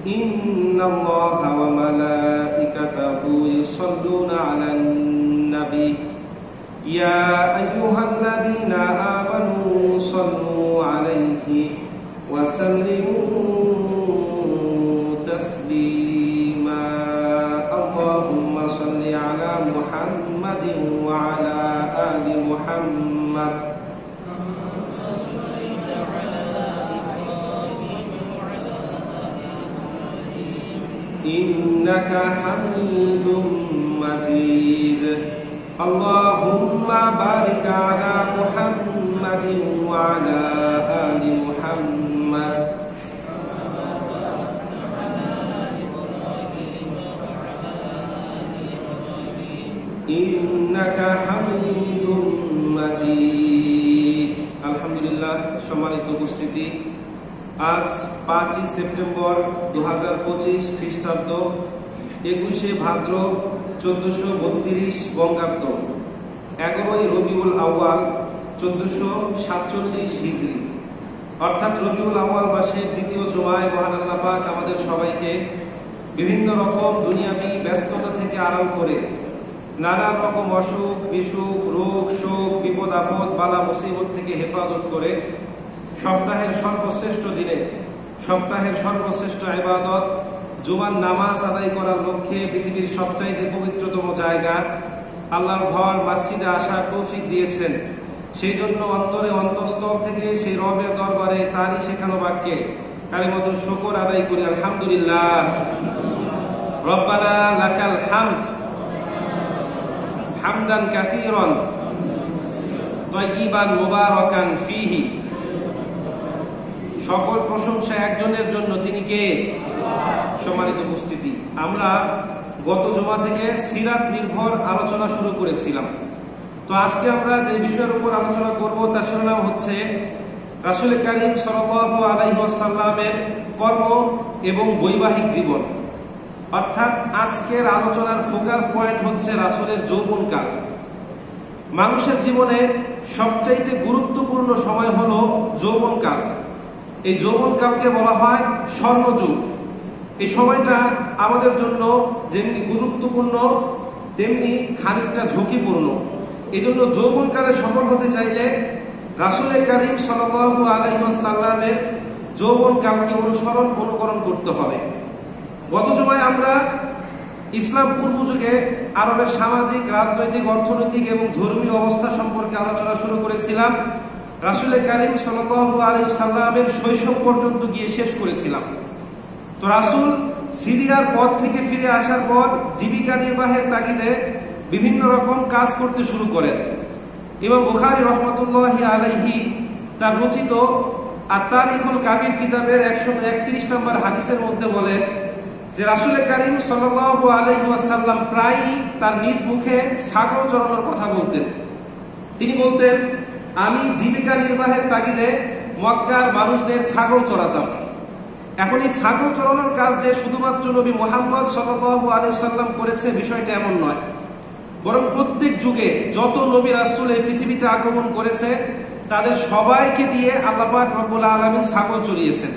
ইন্নাল্লাহা ওয়া মালাইকাতাহু ইউসাল্লুনা আলান নবী ইয়া আইয়ুহাল্লাযীনা আমানু সাল্লু আলাইহি ওয়া সাল্লিমু তাসলিমা আল্লাহুম্মা সাল্লি আলা মুহাম্মাদিন ওয়া আলা আলি মুহাম্মাদ ইন্নাকা হামিদুম মাজিদ আল্লাহুম্মা বারিক আলা মুহাম্মাদিন ওয়া আলা আলি মুহাম্মাদ ইন্নাকা হামিদুম মাজিদ। আলহামদুলিল্লাহ, সম্মানিত উপস্থিতি, আজ 5 সেপ্টেম্বর 2025 খ্রিস্টাব্দ, 21 ভাদ্র 1432 বঙ্গাব্দ, 11 রবিউল আউয়াল 1447 হিজরি, অর্থাৎ রবিউল আউয়াল মাসের দ্বিতীয় জুমায় মহান আল্লাহ পাক আমাদের সবাইকে বিভিন্ন রকম দুনিয়াবী ব্যস্ততা থেকে আরাম করে নানান রকম অসুখ বিসুখ, রোগ শোক, বিপদ আপদ, বালা মুসিবত থেকে হেফাজত করে সপ্তাহের সর্বশ্রেষ্ঠ দিনে সপ্তাহের সর্বশ্রেষ্ঠ ইবাদত জুমার নামাজ আদায় করার লক্ষ্যে পৃথিবীর সবচাইতে পবিত্রতম জায়গা আল্লাহর ঘর মসজিদে আসার তৌফিক দিয়েছেন। সেই জন্য অন্তরে অন্তঃস্থল থেকে সেই রবের দরবারে তারই শেখানো বাক্যে কালিমাতুল শুকর আদায় করি আলহামদুলিল্লাহ। রব্বানা লাকাল হামদ হামদান কাসীরান তাইয়িবান মুবারাকান ফীহি। সকল প্রশংসা একজনের জন্য, তিনি কে? সম্মানিত উপস্থিতি, আমরা গত জুমা থেকে সিরাত নির্ভর আলোচনা শুরু করেছিলাম। তো আজকে আমরা যে বিষয়ের উপর আলোচনা করব তার শিরোনাম হচ্ছে রাসূল কারীম সাল্লাল্লাহু আলাইহি ওয়াসাল্লামের কর্ম এবং বৈবাহিক জীবন। অর্থাৎ আজকের আলোচনার ফোকাস পয়েন্ট হচ্ছে রাসূলের যৌবনকাল। মানুষের জীবনে সবচাইতে গুরুত্বপূর্ণ সময় হলো যৌবনকাল। এই যৌবনকালকে বলা হয় স্বর্ণযুগ। এই সময়টা আমাদের জন্য যেমনি গুরুত্বপূর্ণ তেমনি খানিকটা ঝুঁকিপূর্ণ। এই জন্য যৌবনকালে সফল হতে চাইলে রাসূল কারীম সাল্লাল্লাহু আলাইহি ওয়াসাল্লামের যৌবনকালকে অনুকরণ করতে হবে। গত জুমায় আমরা ইসলাম পূর্ব যুগে আরবের সামাজিক, রাজনৈতিক, অর্থনৈতিক এবং ধর্মীয় অবস্থা সম্পর্কে আলোচনা শুরু করেছিলাম। রাসূল কারীম সাল্লাল্লাহু আলাইহি ওয়াসাল্লামের শৈশব পর্যন্ত গিয়ে শেষ করেছিলাম। তো রাসূল সিরিয়ার পথ থেকে ফিরে আসার পর জীবিকা নির্বাহের তাগিদে বিভিন্ন রকম কাজ করতে শুরু করেন। ইমাম বুখারী রাহমাতুল্লাহি আলাইহি তার রচিত আত-তারিখুল কাবীর কিতাবের 131 নম্বর হাদিসের মধ্যে বলেন যে রাসূল কারীম সাল্লাল্লাহু আলাইহি ওয়াসাল্লাম প্রায়ই তার নিজ মুখে ছাগল চরানোর কথা বলতেন। তিনি বলতেন, আমি জীবিকা নির্বাহের তাগিদে মক্কার মানুষদের ছাগল চড়াতাম। এখন এই ছাগল চড়ানোর কাজ যে শুধুমাত্র নবী মুহাম্মদ সাল্লাল্লাহু আলাইহি ওয়াসাল্লাম করেছে বিষয়টা এমন নয়, বরং প্রত্যেক যুগে যত নবী রাসূল এই পৃথিবীতে আগমন করেছে তাদের সবাইকে দিয়ে আল্লাহ পাক রব্বুল আলামিন ছাগল চড়িয়েছেন।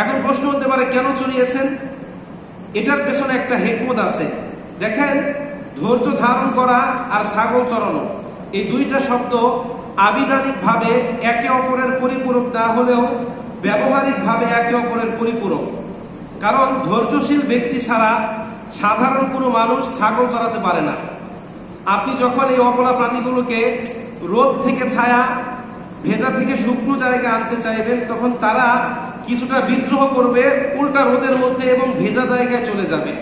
এখন প্রশ্ন হতে পারে, কেন চড়িয়েছেন? এটার পেছনে একটা হিকমত আছে। দেখেন, ধৈর্য ধারণ করা আর ছাগল চড়ানো এই দুইটা শব্দ আবিধানিকভাবে একে অপরের পরিপূরক না হলেও ব্যবহারিকভাবে একে অপরের পরিপূরক। কারণ ধৈর্যশীল ব্যক্তি ছাড়া সাধারণ কোনো মানুষ ছাগল চড়াতে পারে না। আপনি যখন এই অবলা প্রাণীগুলোকে রোদ থেকে ছায়া, ভেজা থেকে শুকনো জায়গায় আনতে চাইবেন, তখন তারা কিছুটা বিদ্রোহ করবে, উল্টা রোদের মধ্যে এবং ভেজা জায়গায় চলে যাবে।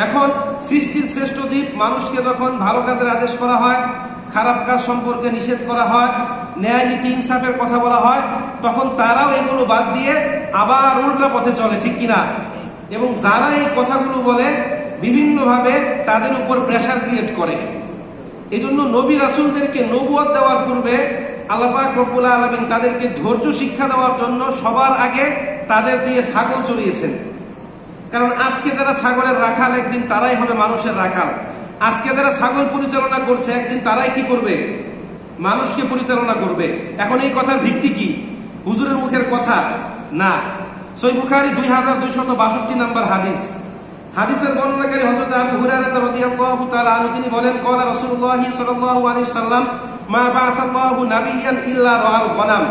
এখন সৃষ্টির শ্রেষ্ঠ জীব মানুষকে যখন ভালো কাজের আদেশ করা হয়, খারাপ কাজ সম্পর্কে নিষেধ করা হয়, ন্যায় নীতি ইনসাফের কথা বলা হয়, তখন তারাও এগুলো বাদ দিয়ে আবার উল্টা পথে চলে, ঠিক কিনা? এবং যারা এই কথাগুলো বলে বিভিন্নভাবে তাদের উপর প্রেসার ক্রিয়েট করে। এই জন্য নবী রাসূলদেরকে নবুয়ত দেওয়ার পূর্বে আল্লাহ পাক রব্বুল আলামিন তাদেরকে ধৈর্য শিক্ষা দেওয়ার জন্য সবার আগে তাদের দিয়ে ছাগল চড়িয়েছেন। কারণ আজকে যারা ছাগলের রাখাল, একদিন তারাই হবে মানুষের রাখাল। আজকে যারা ছাগল পরিচালনা করছে, একদিন তারাই কি করবে? মানুষকে পরিচালনা করবে। এখন এই কথার ভিত্তি কি? হুজুরের মুখের কথা না, সহিহ বুখারী 2262 নম্বর হাদিস। হাদিসের বর্ণনাকারী হযরত আবু হুরায়রা রাদিয়াল্লাহু তাআলা আনহু তিনি বলেন, ক্বালা রাসূলুল্লাহ সাল্লাল্লাহু আলাইহি সাল্লাম, মা বা'আসাল্লাহু নাবিয়্যান ইল্লা রাআল গনাম।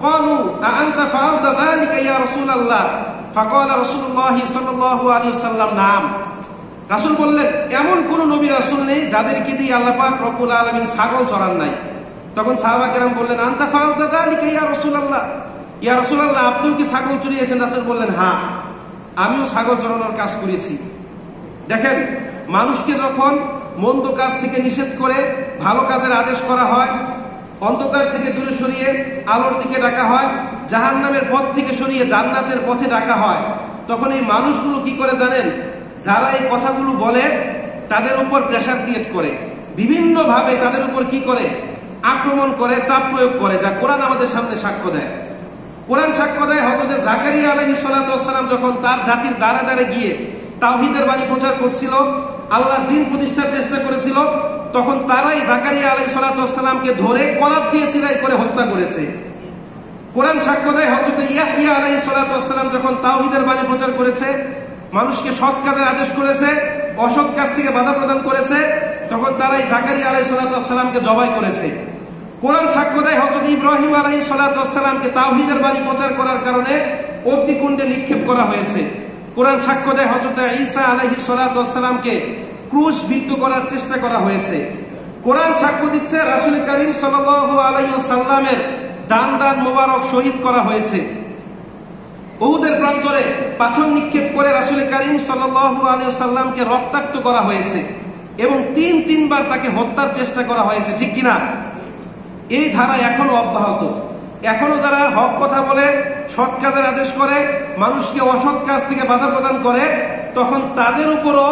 ক্বালু আ আনতা ফাআলতা যালিকা ইয়া রাসূলুল্লাহ? ফাকালা রাসূলুল্লাহ সাল্লাল্লাহু আলাইহি সাল্লাম, নাম। রাসূল বললেন, এমন কোন নবী রাসূল নেই যাদেরকে দিয়ে আল্লাহ পাক রব্বুল আলামিন ছাগল চড়ান নাই। তখন সাহাবা কেরাম বললেন, আনতা ফাআলতা যালিকা ইয়া রাসূলুল্লাহ? ইয়া রাসূলুল্লাহ, আপনিও কি ছাগল চড়িয়েছেন? রাসূল বললেন, হ্যাঁ, আমিও ছাগল চড়ানোর কাজ করেছি। দেখেন, মানুষকে যখন মন্দ কাজ থেকে নিষেধ করে ভালো কাজের আদেশ করা হয়, অন্ধকার থেকে দূরে সরিয়ে আলোর দিকে ডাকা হয়, জাহান্নামের পথ থেকে সরিয়ে জান্নাতের পথে ডাকা হয়, তখন এই মানুষগুলো কি করে জানেন? যারা এই কথাগুলো বলে তাদের উপর প্রেসার ক্রিয়েট করে, বিভিন্ন ভাবে তাদের উপর কি করে? আক্রমণ করে, চাপ প্রয়োগ করে, যা কোরআন আমাদের সামনে সাক্ষ্য দেয়। কোরআন সাক্ষ্য দেয়, হযরত জাকারিয়া আলাইহিস সালাতু ওয়াস সালাম যখন তার জাতির দ্বারে দ্বারে গিয়ে তাওহীদের বাণী প্রচার করছিল, আল্লাহর দ্বীন প্রতিষ্ঠার চেষ্টা করেছিল, তখন তারাই জাকারিয়া আলাইহিস সালাতু ওয়াস সালামকে ধরে কলাপ দিয়ে চিরাই করে হত্যা করেছে। কোরআন সাক্ষ্য দেয়, হযরত ইয়াহইয়া আলাইহিস সালাতু ওয়াস সালাম যখন তাওহীদের বাণী প্রচার করেছে, মানুষকে সৎ কাজের আদেশ করেছে, অসৎ কাজ থেকে বাধা প্রদান করেছে, তখন তারাই জাকারিয়া আলাইহিস সালাতু ওয়াস সালামকে জবাই করেছে। কোরআন সাক্ষ্য দেয়, হযরত ইব্রাহিম আলাইহিস সালাতু ওয়াস সালামকে তাওহীদের বাণী প্রচার করার কারণে অগ্নিকুণ্ডে নিক্ষেপ করা হয়েছে। কোরআন সাক্ষ্য দেয়, হযরত ঈসা আলাইহিস সালাতু ওয়াস সালামকে ক্রুশবিদ্ধ করার চেষ্টা করা হয়েছে। কোরআন সাক্ষ্য দিচ্ছে, রাসূল করিম সাল্লাল্লাহু আলাইহি ওয়াসাল্লামের দান মোবারক শহীদ করা হয়েছে। উহুদের প্রান্তরে পাথর নিক্ষেপ করে রাসূল করিম সাল্লাল্লাহু আলাইহি ওয়াসাল্লামকে রক্তাক্ত করা হয়েছে এবং তিনবার তাকে হত্যার চেষ্টা করা হয়েছে, ঠিক কিনা? এই ধারা এখনো অব্যাহত। এখনো যারা হক কথা বলে, সৎ কাজের আদেশ করে, মানুষকে অসৎ কাজ থেকে বাধা প্রদান করে, তখন তাদের উপরও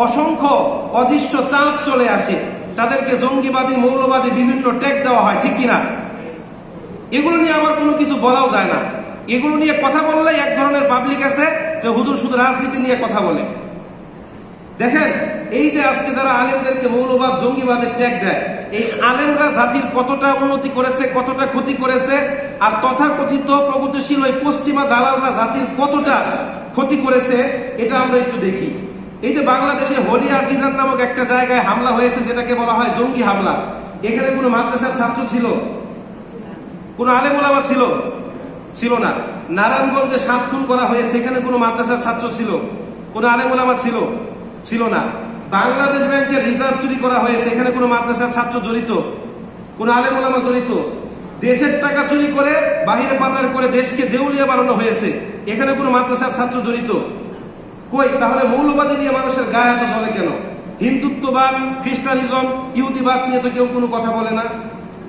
অসংখ্য অদৃশ্য চাপ চলে আসে, তাদেরকে জঙ্গিবাদী, মৌলবাদী বিভিন্ন ট্যাগ দেওয়া হয়, ঠিক কিনা? এগুলো নিয়ে আমার কোনো কিছু বলাও যায় না। এগুলো নিয়ে কথা বললে এক ধরনের পাবলিক আছে যে হুজুর শুধু রাজনীতি নিয়ে কথা বলে। দেখেন, এই যে আজকে যারা আলেমদেরকে মৌলবাদ, জঙ্গিবাদের ট্যাগ দেয়, এই আলেমরা জাতির কতটা উন্নতি করেছে, কতটা ক্ষতি করেছে, আর তথাকথিত প্রগতিশীল ওই পশ্চিমা দালালরা জাতির কতটা ক্ষতি করেছে, এটা আমরা একটু দেখি। এই যে বাংলাদেশে হোলি আর্টিজান নামক একটা জায়গায় হামলা হয়েছে, যেটাকে বলা হয় জঙ্গি হামলা, এখানে কোনো মাদ্রাসার ছাত্র ছিল? কোন আলেম ওলামা ছিল না। নারায়ণগঞ্জে 7 খুন করা হয়েছে, এখানে কোনো মাদ্রাসার ছাত্র ছিল? কোন আলেম ওলামা ছিল না। বাংলাদেশ ব্যাংকের রিজার্ভ চুরি করা হয়েছে, এখানে কোনো মাদ্রাসার ছাত্র জড়িত? কোন আলেম ওলামা জড়িত? দেশের টাকা চুরি করে বাহিরে পাচার করে দেশকে দেউলিয়া বানানো হয়েছে, এখানে কোনো মাদ্রাসার ছাত্র জড়িত? কই? তাহলে মৌলবাদী নিয়ে মানুষের গায়ে এত চলে কেন? হিন্দুত্ববাদ, খ্রিস্টানিজম, ইহুদিবাদ নিয়ে তো কেউ কোনো কথা বলে না।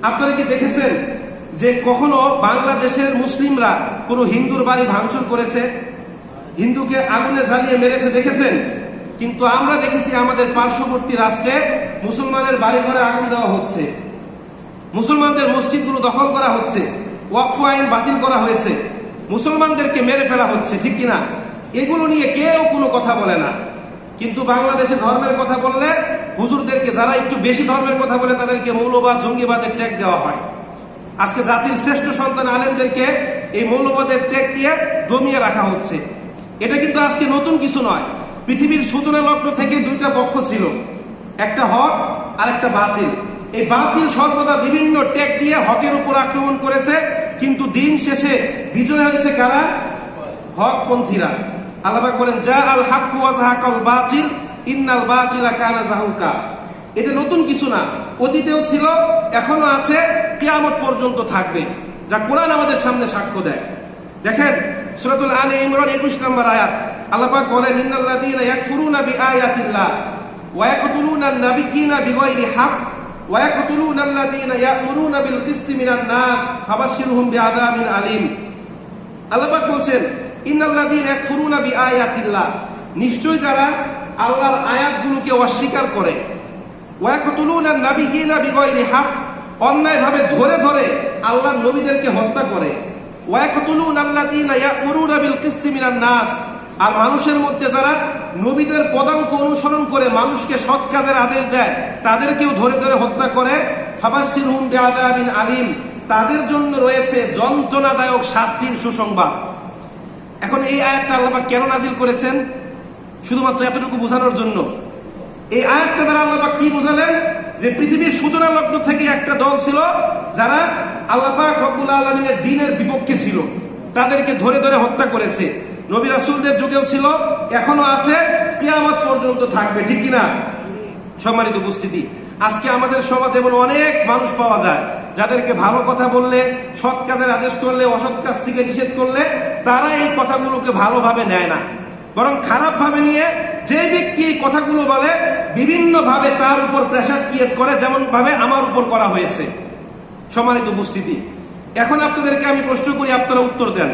আপনারা কি দেখেছেন যে কখনো বাংলাদেশের মুসলিমরা কোনো হিন্দুর বাড়ি ভাঙচুর করেছে, হিন্দুকে আগুনে জ্বালিয়ে মেরেছে? দেখেছেন? কিন্তু আমরা দেখেছি আমাদের পার্শ্ববর্তী রাষ্ট্রে মুসলমানের বাড়ি ঘরে আগুন দেওয়া হচ্ছে, মুসলমানদের মসজিদগুলো দখল করা হচ্ছে, ওয়াকফ আইন বাতিল করা হয়েছে, মুসলমানদেরকে মেরে ফেলা হচ্ছে, ঠিক কিনা? এগুলো নিয়ে কেউ কোনো কথা বলে না। কিন্তু বাংলাদেশে ধর্মের কথা বললে হুজুরদেরকে, যারা একটু বেশি ধর্মের কথা বলে, তাদেরকে মৌলবাদ, জঙ্গিবাদের ট্যাগ দেওয়া হয়। আজকে জাতির শ্রেষ্ঠ সন্তান আলেমদেরকে এই মৌলবাদের ট্যাগ দিয়ে দমিয়ে রাখা হচ্ছে। এটা কিন্তু আজকে নতুন কিছু নয়। পৃথিবীর সূচনা লগ্ন থেকে দুইটা পক্ষ ছিল, একটা হক আর একটা বাতিল। এই বাতিল সর্বদা বিভিন্ন ট্যাগ দিয়ে হকের উপর আক্রমণ করেছে, কিন্তু দিন শেষে বিজয় হয়েছে কারা? হকপন্থীরা। আল্লাহ পাক বলেন, জা আল হাক্কু ওয়া যাহাকাল বাতিল ইন্নাল বাতিলা কানা যাহুকা। এটা নতুন কিছু না, অতীতেও ছিল, এখনো আছে, কিয়ামত পর্যন্ত থাকবে, যা কোরআন আমাদের সামনে সাক্ষ্য দেয়। দেখেন, সূরাতুল আলে ইমরান 21 নম্বর আয়াত, আল্লাহ পাক বলেন, ইন্নাল্লাযীনা ইয়াকফুরুনা বিআয়াতিল্লাহ ওয়া ইয়াকতুলুনান নাবিয়্যিনা বিগায়রি হক ওয়া ইয়াকতুলুনাল্লাযীনা ইয়া'মুরুনা বিল কিসতি মিনান নাস ফাবাশশিরহুম বিআযাবিন আলীম। আল্লাহ পাক বলছেন, ইন্নাল্লাযীনা ইয়াকফুরুনা বিআয়াতিল্লাহ, নিশ্চয় যারা আল্লাহর আয়াতগুলোকে অস্বীকার করে, ওয়া ইয়াকতুলুনান নাবিয়্যিনা বিগায়রি হক, অন্যায়ভাবে ধরে ধরে আল্লাহর নবীদেরকে হত্যা করে, ওয়া ইয়াকতুলুনাল্লাযীনা ইয়া'মুরুনা বিল কিসতি মিনান নাস, আর মানুষের মধ্যে যারা নবীদের পদাঙ্ক অনুসরণ করে মানুষকে সৎ কাজের আদেশ দেয়, তাদেরকেও ধরে ধরে হত্যা করে, ফাবাশশিরহুম বিআযাবিন আলীম, তাদের জন্য রয়েছে যন্ত্রণাদায়ক শাস্তির সুসংবাদ। এখন এই আয়াতটা আল্লাহ পাক কেন নাজিল করেছেন? শুধুমাত্র এতটুকু বোঝানোর জন্য। এই আয়াতটা দ্বারা আল্লাহ পাক কি বোঝালেন? যে পৃথিবীর সূচনা লগ্ন থেকে একটা দল ছিল যারা আল্লাহ পাক রব্বুল আলামিনের দ্বীনের বিপক্ষে ছিল, তাদেরকে ধরে ধরে হত্যা করেছে। নবী রাসূলদের যুগেও ছিল, এখনো আছে, কিয়ামত পর্যন্ত থাকবে, ঠিক কিনা? সম্মানিত উপস্থিতি, আজকে আমাদের সমাজে এমন অনেক মানুষ পাওয়া যায় যাদেরকে ভালো কথা বললে, সৎ কাজের আদেশ করলে, অসৎ কাজ থেকে নিষেধ করলে তারা এই কথাগুলোকে ভালোভাবে নেয় না, বরং খারাপ ভাবে নিয়ে যে ব্যক্তি এই কথাগুলো বলে বিভিন্ন ভাবে তার উপর প্রেসার ক্রিয়েট করে, যেমন ভাবে আমার উপর করা হয়েছে। সম্মানিত উপস্থিতি, এখন আপনাদেরকে আমি প্রশ্ন করি, আপনারা উত্তর দেন।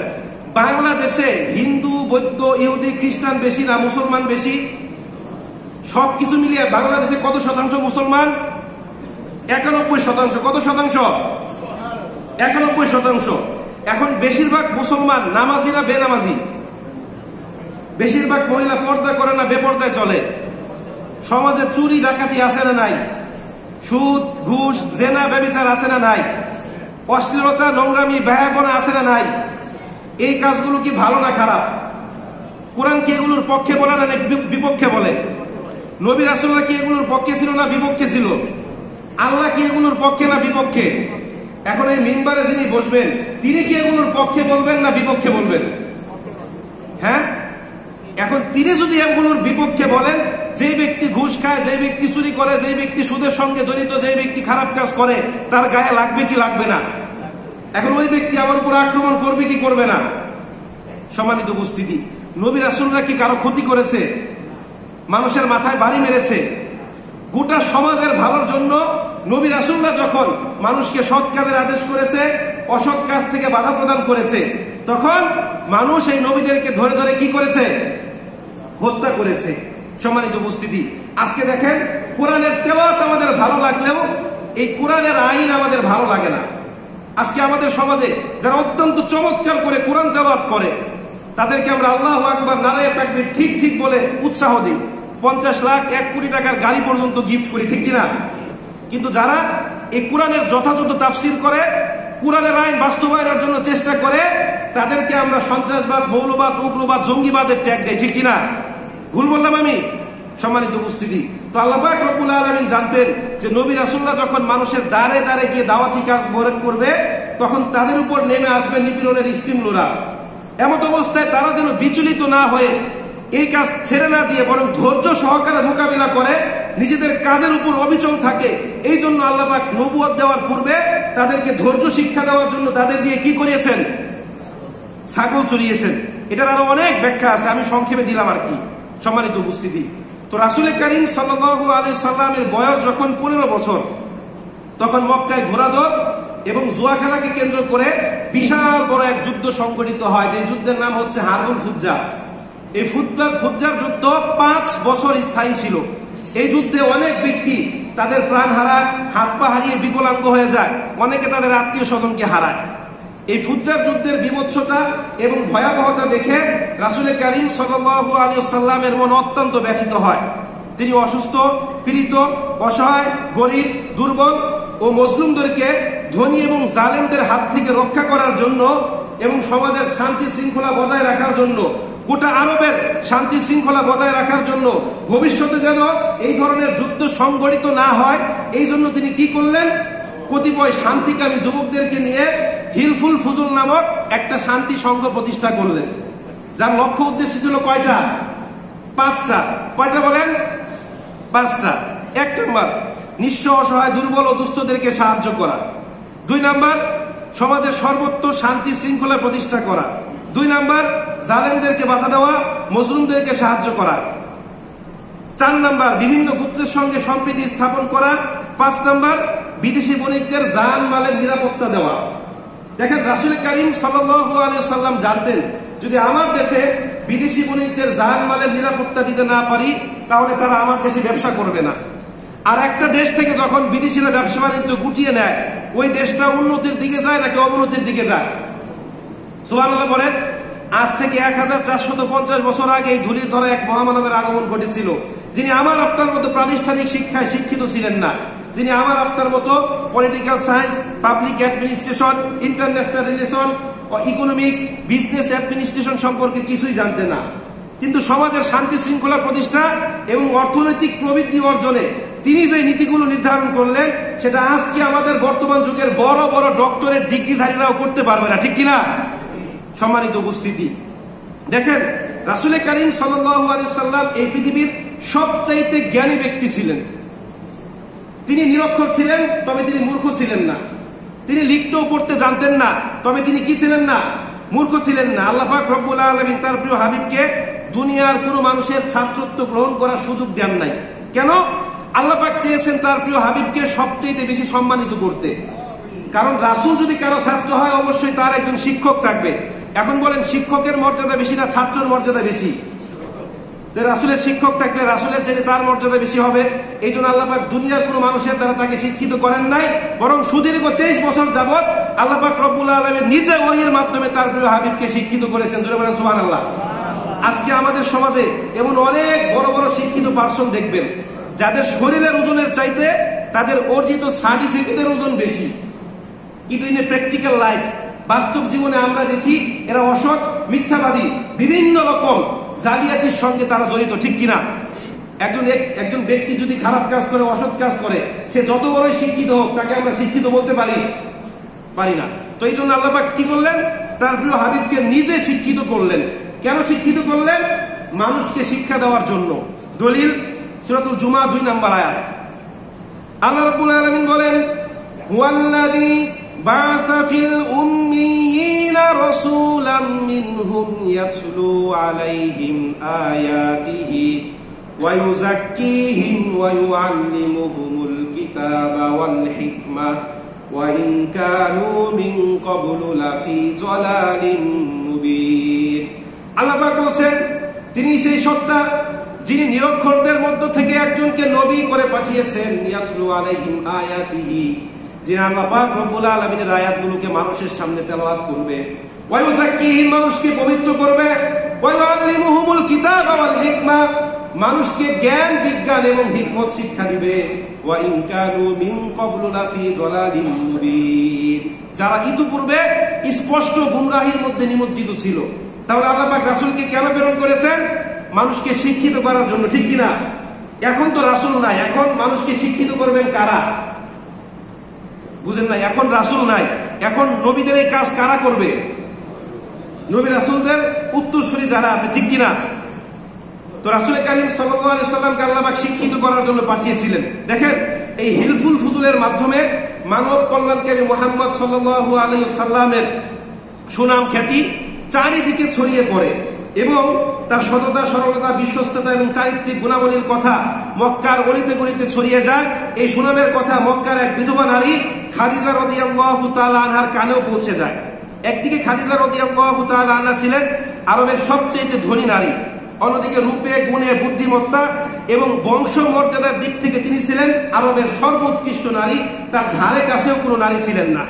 বাংলাদেশে হিন্দু, বৌদ্ধ, ইহুদি, খ্রিস্টান বেশি না মুসলমান বেশি? সবকিছু মিলিয়ে বাংলাদেশে কত শতাংশ মুসলমান? 91%। কত শতাংশ? 91%। এখন বেশিরভাগ মুসলমান নামাজি না বেনামাজি? বেশিরভাগ মহিলা পর্দা করে না বেপর্দায় চলে? সমাজে চুরি ডাকাতি আছে না নাই? সুদ, ঘুষ, জেনা, ব্যভিচার আছে না নাই? অশ্লীলতা, নোংরামি, ব্যয়াপনা আছে না নাই? এই কাজগুলো কি ভালো না খারাপ? কোরআন কি এগুলোর পক্ষে বলে না বিপক্ষে বলে? নবী রাসূলরা কি এগুলোর পক্ষে ছিল না বিপক্ষে ছিল? আল্লাহ কি এগুলোর পক্ষে না বিপক্ষে? এখন এই মিম্বারে যিনি বসবেন তিনি কি এগুলোর পক্ষে বলবেন না বিপক্ষে বলবেন? হ্যাঁ, এখন তিনি যদি এগুলোর বিপক্ষে বলেন, যে ব্যক্তি ঘুষ খায়, যে ব্যক্তি চুরি করে, যে ব্যক্তি সুদের সঙ্গে জড়িত, যে ব্যক্তি খারাপ কাজ করে, তার গায়ে লাগবে কি লাগবে না? এখন ওই ব্যক্তি আমার উপর আক্রমণ করবে কি করবে না? সম্মানিত উপস্থিতি, নবী রাসূলরা কি কারো ক্ষতি করেছে? মানুষের মাথায় বাড়ি মেরেছে? গোটা সমাজের ভালোর জন্য নবী রাসূলরা যখন মানুষকে সৎ কাজের আদেশ করেছে, অসৎ কাজ থেকে বাধা প্রদান করেছে, তখন মানুষ এই নবীদেরকে ধরে ধরে কি করেছে? হত্যা করেছে। সম্মানিত উপস্থিতি, আজকে দেখেন, কোরআনের তেলাওয়াত আমাদের ভালো লাগলেও এই কোরআনের আইন আমাদের ভালো লাগে না। আজকে আমাদের সমাজে যারা অত্যন্ত চমৎকার করে কোরআন তেলাওয়াত করে, তাদেরকে আমরা আল্লাহু আকবার, নারায়ে তাকবীর ঠিক ঠিক বলে উৎসাহ দিই, 50 লাখ 1 কোটি টাকার গাড়ি পর্যন্ত গিফট করি, ঠিক কিনা? কিন্তু যারা এই কোরআনের যথাযথ তাফসীর করে, কোরআনের আইন বাস্তবায়নের জন্য চেষ্টা করে, তাদেরকে আমরা সন্ত্রাসবাদ, মৌলবাদ, উগ্রবাদ, জঙ্গিবাদের ট্যাগ দেয়, ঠিক কিনা? ভুল বললাম আমি? সম্মানিত উপস্থিতি, তো আল্লাহ পাক রব্বুল আলামিন জানতেন যে নবী রাসূলরা যখন মানুষের দ্বারে দ্বারে গিয়ে দাওয়াতি কাজ করবে, তখন তাদের উপর নেমে আসবে নিপীড়নের স্টিমুলার। এমত অবস্থায় তারা যেন বিচলিত না হয়ে এই কাজ ছেড়ে না দিয়ে বরং ধৈর্য সহকারে মোকাবিলা করে নিজেদের কাজের উপর অবিচল থাকে, এই জন্য আল্লাহ পাক নবুয়ত দেওয়ার পূর্বে তাদেরকে ধৈর্য শিক্ষা দেওয়ার জন্য তাদের দিয়ে কি করিয়েছেন? ছাগল চড়িয়েছেন। এটার আরো অনেক ব্যাখ্যা আছে, আমি সংক্ষেপে দিলাম আর কি। সম্মানিত উপস্থিতি, তো রাসূল করিম সাল্লাল্লাহু আলাইহি সাল্লামের বয়স যখন 15 বছর, তখন মক্কায় ঘোড়াদৌড় এবং জুয়া খেলাকে কেন্দ্র করে বিশাল বড় এক যুদ্ধ সংঘটিত হয়, যে যুদ্ধের নাম হচ্ছে হারবুল ফুজ্জা। এই ফুজ্জার যুদ্ধ 5 বছর স্থায়ী ছিল। এই যুদ্ধে অনেক ব্যক্তি তাদের প্রাণ হারায়, হাত পা হারিয়ে বিকলাঙ্গ হয়ে যায়, অনেকে তাদের আত্মীয় স্বজনকে হারায়। এই ফুজ্জার যুদ্ধের বিভৎসতা এবং ভয়াবহতা দেখে রাসূল করিম সাল্লাল্লাহু আলাইহি ওয়াসাল্লামের মন অত্যন্ত ব্যথিত হয়। তিনি অসুস্থ, পীড়িত, অসহায়, গরিব, দুর্বল ও মজলুমদেরকে ধনী এবং জালেমদের হাত থেকে রক্ষা করার জন্য এবং সমাজের শান্তি শৃঙ্খলা বজায় রাখার জন্য, গোটা আরবের শান্তি শৃঙ্খলা বজায় রাখার জন্য, ভবিষ্যতে যেন এই ধরনের যুদ্ধ সংঘটিত না হয়, এই জন্য তিনি কি করলেন? কতিপয় শান্তিকামী যুবকদেরকে নিয়ে হিলফুল ফুজুল নামক একটা শান্তি সংঘ প্রতিষ্ঠা করলেন, যার লক্ষ্য উদ্দেশ্য ছিল কয়টা? 5টা। কয়টা বলেন? 5টা। 1 নম্বর, নিঃস্ব, অসহায়, দুর্বল ও দুস্থদেরকে সাহায্য করা। 2 নম্বর, সমাজের সর্বত্র শান্তি শৃঙ্খলা প্রতিষ্ঠা করা। 2 নম্বর, জালেমদেরকে বাধা দেওয়া, মজলুমদেরকে সাহায্য করা। 4 নম্বর, বিভিন্ন গোত্রের সঙ্গে সম্প্রীতি স্থাপন করা। 5 নম্বর, বিদেশি বণিকদের জান মালের নিরাপত্তা দেওয়া। দেখেন, রাসূল করিম সাল্লাল্লাহু আলাইহি ওয়াসাল্লাম জানতেন, যদি আমার দেশে বিদেশি বণিকদের জান মালের নিরাপত্তা দিতে না পারি, তাহলে তারা আমার দেশে ব্যবসা করবে না। আর একটা দেশ থেকে যখন বিদেশিরা ব্যবসা বাণিজ্য গুটিয়ে নেয়, ওই দেশটা উন্নতির দিকে যায় নাকি অবনতির দিকে যায়? সুবহানাল্লাহ বলেন। আজ থেকে 1450 বছর আগে এই ধুলির ধরা এক মহামানবের আগমন ঘটেছিল, যিনি আমার আপনার মতো প্রাতিষ্ঠানিক শিক্ষায় শিক্ষিত ছিলেন না, যিনি আমার আপনার মতো political science, public administration, international relation economics, business administration সম্পর্কে কিছুই জানতেন না, কিন্তু সমাজের শান্তি শৃঙ্খলা প্রতিষ্ঠা এবং অর্থনৈতিক প্রবৃদ্ধি অর্জনে তিনি যে নীতিগুলো নির্ধারণ করলেন সেটা আজকে আমাদের বর্তমান যুগের বড় বড় ডক্টরেট ডিগ্রিধারীরাও করতে পারবে না, ঠিক কিনা? সম্মানিত উপস্থিতি, দেখেন রাসূল করিম সাল্লাল্লাহু আলাইহি সাল্লাম এই পৃথিবীর সবচাইতে জ্ঞানী ব্যক্তি ছিলেন। তিনি নিরক্ষর ছিলেন, তবে তিনি মূর্খ ছিলেন না। তিনি লিখতেও পড়তে জানতেন না, তবে তিনি কি ছিলেন না? মূর্খ ছিলেন না। আল্লাহ পাক রব্বুল আলামিন তার প্রিয় হাবিবকে দুনিয়ার কোনো মানুষের ছাত্রত্ব গ্রহণ করার সুযোগ দেন নাই। কেন? আল্লাহ পাক চেয়েছেন তার প্রিয় হাবিবকে সবচেয়ে বেশি সম্মানিত করতে। কারণ রাসূল যদি কারো ছাত্র হয় অবশ্যই তার একজন শিক্ষক থাকবে। এখন বলেন, শিক্ষকের মর্যাদা বেশি না ছাত্রের মর্যাদা বেশি? রাসূলের শিক্ষক থাকলে রাসূলের চাইতে তার মর্যাদা বেশি হবে। এই জন্য আল্লাহ পাক দুনিয়ার কোনো মানুষের দ্বারা তাকে শিক্ষিত করেন নাই, বরং সুদীর্ঘ 23 বছর যাবত আল্লাহ পাক রব্বুল আলামিন নিজে ওহীর মাধ্যমে তার প্রিয় হাবিবকে শিক্ষিত করেছেন। জোরে বলেন সুবহানাল্লাহ। আজকে আমাদের সমাজে এমন অনেক বড় বড় শিক্ষিত পার্সন দেখবেন যাদের শরীরের ওজনের চাইতে তাদের অর্জিত সার্টিফিকেটের ওজন বেশি, কিন্তু ইন এ প্র্যাকটিক্যাল লাইফ, বাস্তব জীবনে আমরা দেখি এরা অসৎ, মিথ্যাবাদী, বিভিন্ন রকম জালিয়াতির সঙ্গে তারা জড়িত, ঠিক কিনা? একজন ব্যক্তি যদি খারাপ কাজ করে, অসৎ কাজ করে, সে যত বড়ই শিক্ষিত হোক তাকে আমরা শিক্ষিত বলতে পারি না। তো এই জন্য আল্লাহ পাক কি করলেন? তার প্রিয় হাবিবকে নিজে শিক্ষিত করলেন। কেন শিক্ষিত করলেন? মানুষকে শিক্ষা দেওয়ার জন্য। দলিল সূরাতুল জুমা 2 নম্বর আয়াত। আল্লাহ রাব্বুল আলামিন বলেন, হুয়াল্লাযী বা'আসা ফিল উম্মিয়িনা রাসূলাম মিনহুম ইয়াতলু আলাইহিম আয়াতিহি ওয়া ইউযাক্কিহিম ওয়া ইউআল্লিমুহুমুল কিতাবা ওয়াল হিকমা ওয়া ইন কানু মিন ক্বাবলু লাফি যালালিম মুবিন। আল্লাহ পাক বলেন, তিনি সেই সত্তা যিনি নিরক্ষরদের মধ্য থেকে একজনকে নবী করে পাঠিয়েছেন। ইয়াতলু আলাইহিম আয়াতিহি, যিনি আল্লাহ পাক রব্বুল আলামিনের আয়াতগুলোকে মানুষের সামনে তেলাওয়াত করবে। ওয়া ইউযাক্কিহিম, মানুষকে পবিত্র করবে। ওয়া ইউআল্লিমুহুমুল কিতাবা ওয়াল হিকমা, মানুষকে জ্ঞান, বিজ্ঞান এবং হিকমত শিক্ষা দিবে। ওয়া ইন কানু মিন ক্বাবলু লাফি যালালিম মুবিন, যারা ইতিপূর্বে স্পষ্ট গুমরাহির মধ্যে নিমজ্জিত ছিল। তাহলে আল্লাহ পাক রাসূলকে কেন প্রেরণ করেছেন? মানুষকে শিক্ষিত করার জন্য, ঠিক কিনা? এখন তো রাসূল নাই, এখন মানুষকে শিক্ষিত করবেন কারা? বুঝেন না? এখন রাসূল নাই, এখন নবীদের এই কাজ কারা করবে? নবী রাসূলদের উত্তরসূরি যারা আছে, ঠিক কিনা? তো রাসূল করিম সাল্লাল্লাহু আলাইহি সাল্লামকে আল্লাহ পাক শিক্ষিত করার জন্য পাঠিয়েছিলেন। দেখেন, এই হিলফুল ফুজুলের মাধ্যমে মানব কল্যাণকারী মুহাম্মদ সাল্লাল্লাহু আলাইহি সাল্লামের সুনাম খ্যাতি চারিদিকে ছড়িয়ে পড়ে এবং তার সততা, সরলতা, বিশ্বস্ততা এবং চারিত্রিক গুণাবলীর কথা মক্কার অলিতে গলিতে ছড়িয়ে যায়। এই সুনামের কথা মক্কার এক বিধবা নারী খাদিজা রাদিয়াল্লাহু তাআলা আনহার কানেও পৌঁছে যায়। একদিকে খাদিজা রাদিয়াল্লাহু তাআলা আনহা ছিলেন আরবের সবচেয়ে ধনী নারী, অন্যদিকে রূপে, গুণে, বুদ্ধিমত্তা এবং বংশ মর্যাদার দিক থেকে তিনি ছিলেন আরবের সর্বোৎকৃষ্ট নারী। তার ধারে কাছেও কোনো নারী ছিলেন না।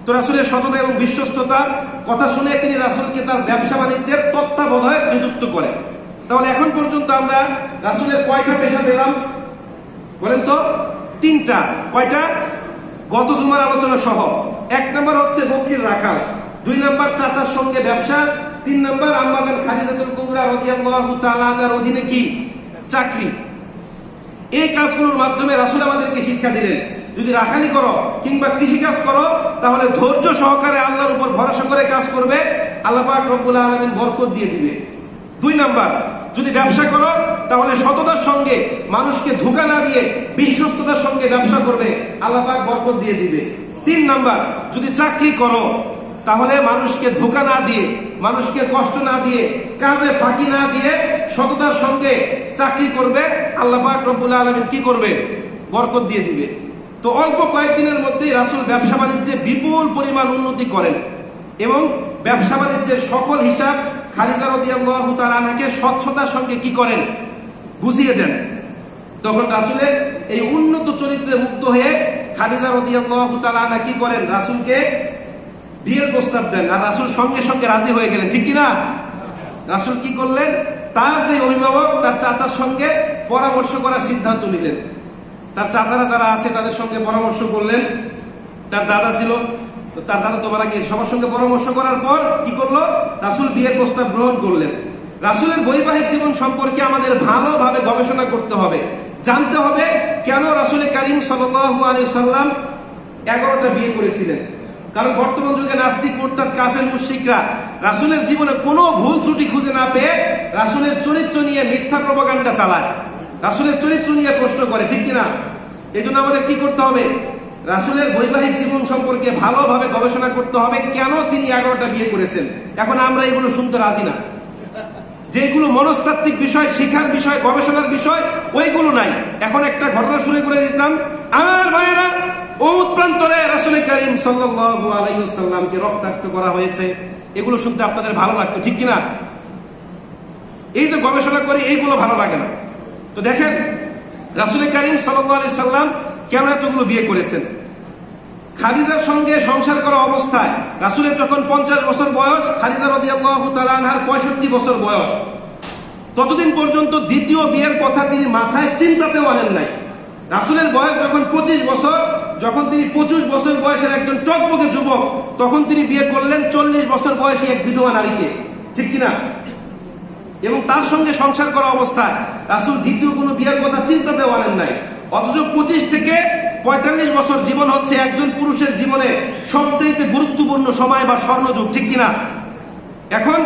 তো রাসূলের সততা এবং বিশ্বস্ততার কথা শুনে তিনি রাসূলকে তার ব্যবসা বাণিজ্যের তত্ত্বাবধায়ক নিযুক্ত করেন। তাহলে এখন পর্যন্ত আমরা রাসূলের কয়টা পেশা পেলাম বলেন তো? 3টা। কয়টা? গত জুমার আলোচনা সহ। 1 নম্বর হচ্ছে বকরির রাখাল, 2 নম্বর চাচার সঙ্গে ব্যবসা, 3 নম্বর আম্মাজান খাদিজাতুল কুবরা রাদিয়াল্লাহু তাআলা আনহার অধীনে কি? চাকরি। এই কাজগুলোর মাধ্যমে রাসূল আমাদেরকে শিক্ষা দিলেন, যদি রাখালি করো কিংবা কৃষি কাজ করো তাহলে ধৈর্য সহকারে আল্লাহর উপর ভরসা করে কাজ করবে, আল্লাহ পাক রব্বুল আলামিন বরকত দিয়ে দিবে। 2 নাম্বার, যদি ব্যবসা করো তাহলে সততার সঙ্গে, মানুষকে ধোঁকা না দিয়ে বিশ্বস্ততার সঙ্গে ব্যবসা করবে, আল্লাহ পাক বরকত দিয়ে দিবে। 3 নাম্বার, যদি চাকরি করো তাহলে মানুষকে ধোঁকা না দিয়ে, মানুষকে কষ্ট না দিয়ে, কাজে ফাঁকি না দিয়ে সততার সঙ্গে চাকরি করবে, আল্লাহ পাক রব্বুল আলামিন কি করবে? বরকত দিয়ে দিবে। তো অল্প কয়েকদিনের মধ্যেই রাসূল ব্যবসা বাণিজ্যে বিপুল পরিমাণ উন্নতি করেন এবং ব্যবসা বাণিজ্যের সকল হিসাব খাদিজা রাদিয়াল্লাহু তাআলা আনহাকে স্বচ্ছতার সঙ্গে কি করেন? বুঝিয়ে দেন। তখন রাসূলের এই উন্নত চরিত্রে মুগ্ধ হয়ে খাদিজা রাদিয়াল্লাহু তাআলা আনহা কি করেন? রাসূলকে বিয়ের প্রস্তাব দেন, আর রাসূল সঙ্গে সঙ্গে রাজি হয়ে গেলেন, ঠিক কিনা? রাসূল কি করলেন? তার যে অভিভাবক, তার চাচার সঙ্গে পরামর্শ করার সিদ্ধান্ত নিলেন। তার চাচারা যারা আছে তাদের সঙ্গে পরামর্শ করলেন। তার দাদা ছিল তার দাদা তো মারা গিয়েছে। সবার সঙ্গে পরামর্শ করার পর কি করলো? রাসূল বিয়ের প্রস্তাব গ্রহণ করলেন। রাসূলের বৈবাহিক জীবন সম্পর্কে আমাদের ভালোভাবে গবেষণা করতে হবে, জানতে হবে কেন রাসূল কারীম সাল্লাল্লাহু আলাইহি সাল্লাম 11টা বিয়ে করেছিলেন। কারণ বর্তমান যুগে নাস্তিক, মুরতাদ, কাফের, মুশরিকরা রাসূলের জীবনে কোনো ভুল ত্রুটি খুঁজে না পেয়ে রাসূলের চরিত্র নিয়ে মিথ্যা প্রপাগান্ডা চালায়, রাসূলের চরিত্র নিয়ে প্রশ্ন করে, ঠিক কিনা? এই জন্য আমাদের কি করতে হবে? রাসূলের বৈবাহিক জীবন সম্পর্কে ভালোভাবে গবেষণা করতে হবে, কেন তিনি 11টা বিয়ে করেছেন। এখন আমরা এগুলো শুনতে রাজি না। যেগুলো মনস্তাত্ত্বিক বিষয়, শিখার বিষয়, গবেষণার বিষয়, ওইগুলো নাই। এখন একটা ঘটনা শুনে করে দিতাম, আমার ভাইয়েরা, উহুদ প্রান্তরে রাসূল কারীম সাল্লাল্লাহু আলাইহি ওয়াসাল্লামকে রক্তাক্ত করা হয়েছে, এগুলো শুনতে আপনাদের ভালো লাগতো, ঠিক কিনা? এই যে গবেষণা করে, এইগুলো ভালো লাগে না। তো দেখেন রাসূল কারীম সাল্লাল্লাহু আলাইহি সাল্লাম কেন এতগুলো বিয়ে করেছেন। খাদিজার সঙ্গে সংসার করা অবস্থায় রাসূলের যখন 50 বছর বয়স, খাদিজা রাদিয়াল্লাহু তাআলা আনহার 65 বছর বয়স, ততদিন পর্যন্ত দ্বিতীয় বিয়ের কথা তিনি মাথায় চিন্তাতেও আনেন নাই। রাসূলের বয়স যখন 25 বছর, যখন তিনি 25 বছর বয়সের একজন টকবকে যুবক, তখন তিনি বিয়ে করলেন 40 বছর বয়সী এক বিধবা নারীকে, ঠিক কিনা? এবং তার সঙ্গে সংসার করা অবস্থায় রাসূল দ্বিতীয় কোনো বিয়ের কথা চিন্তাতেও আনেন নাই। অথচ 25 থেকে 45 বছর জীবন হচ্ছে একজন পুরুষের জীবনে সবচেয়ে গুরুত্বপূর্ণ সময় বা স্বর্ণযুগ, ঠিক কিনা? এখন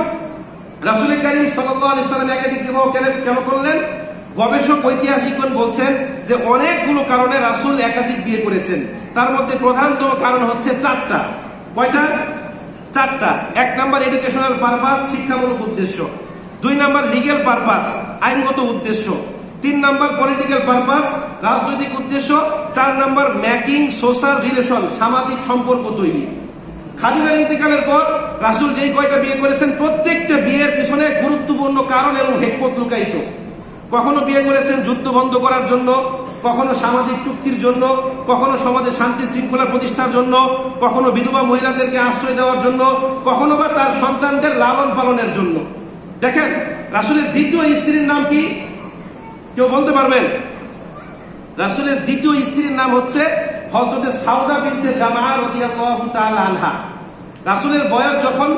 রাসূল কারীম সাল্লাল্লাহু আলাইহি সাল্লাম একাধিক বিবাহ কেন করলেন? গবেষক, ঐতিহাসিকগণ বলছেন যে অনেকগুলো কারণে রাসূল একাধিক বিয়ে করেছেন। তার মধ্যে প্রধানতম কারণ হচ্ছে 4টা। কয়টা? 4টা। 1 নাম্বার এডুকেশনাল পারপাস, শিক্ষামূলক উদ্দেশ্য। 2 নাম্বার লিগ্যাল পারপাস, আইনগত উদ্দেশ্য। 3 নাম্বার পলিটিক্যাল পারপাস, রাজনৈতিক উদ্দেশ্য। 4 নাম্বার মেকিং সোশ্যাল রিলেশন, সামাজিক সম্পর্ক তৈরি। খাদিজার ইন্তেকালের পর রাসূল যেই কয়টা বিয়ে করেছেন, প্রত্যেকটা বিয়ের পিছনে গুরুত্বপূর্ণ কারণ এবং হিকমত লুকায়িত। কখনো বিয়ে করেছেন যুদ্ধ বন্ধ করার জন্য, কখনো সামাজিক চুক্তির জন্য, কখনো সমাজে শান্তি শৃঙ্খলা প্রতিষ্ঠার জন্য, কখনো বিধবা মহিলাদেরকে আশ্রয় দেওয়ার জন্য, কখনো বা তার সন্তানদের লালন পালনের জন্য। দেখেন রাসূলের দ্বিতীয় স্ত্রীর নাম কি? কেউ বলতে পারবেন? রাসূলের দ্বিতীয় স্ত্রীর নাম হচ্ছে হযরত সাউদা বিনতে জামাআ রাদিয়াল্লাহু তাআলা আনহা। রাসূলের বয়স যখন